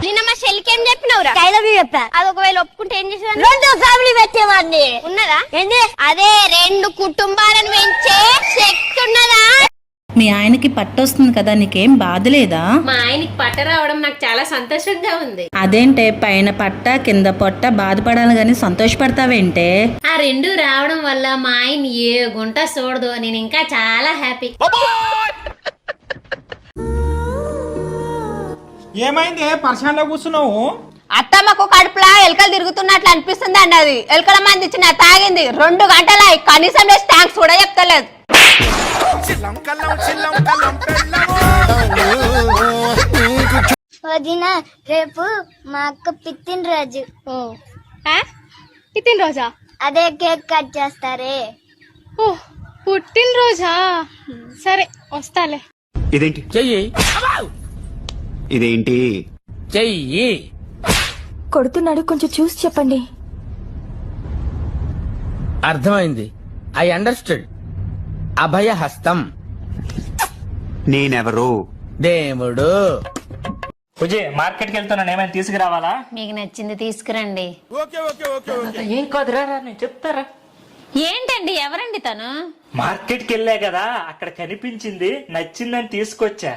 నిన్న మా చెల్లికి ఏం చెప్పినవురా? ఐ లవ్ యూ చెప్పా. అది ఒకవేళ ఒప్పుకుంటే ఏం చేసేవాడిని? 2 ఫ్యామిలీ పెట్టేవాడిని. ఉన్నదా? ఏంది? అదే 2 కుటుంబాలను పెంచే శక్తి ఉన్నదా? మీ ఆయనకి పట్టొస్తుంది కదా, నీకేం బాధ లేదా? మా ఆయనకి పట్ట రావడం నాకు చాలా సంతోషంగా ఉంది. అదేంటే పైన పట్ట కింద పొట్ట బాధపడాలి గాని సంతోషపడతావేంటే? ఆ 2 రావడం వల్ల మా ఆయన ఏ గుంట చూడదు. నేను ఇంకా చాలా హ్యాపీ. ఏమైంది పరిశానలో కూర్చున్నావు? అత్తమ్మకు కడుపులా ఎలకలు తిరుగుతున్నట్లు అనిపిస్తుంది అండి. అది ఎలకల మంది ఇచ్చిన తాగింది 2 గంటల కనీసం థ్యాంక్స్ కూడా చెప్తలేదు. వదిన రేపు మా అక్క పుట్టినరోజు. పుట్టినరోజా? అదే కేక్ కట్ చేస్తారే. ఓ పుట్టినరోజా? సరే వస్తాలే. ఇదేంటి చెయ్యి ఇదేంటి చెయ్యి. కొడుతున్నాడు, కొంచెం చూసి చెప్పండి. అర్థమైంది. I understood. అభయ హస్తం. నేనెవరు? దేవుడు. పూజే మార్కెట్కి వెళ్తున్నాను, ఏమైనా తీసుకురావాలా? మీకు నచ్చింది తీసుకురండి. ఏం కాదురా, నేను చెప్తారా. ఏంటండి ఎవరండి తను? మార్కెట్కి వెళ్ళా కదా, అక్కడ కనిపించింది, నచ్చిందని తీసుకొచ్చా.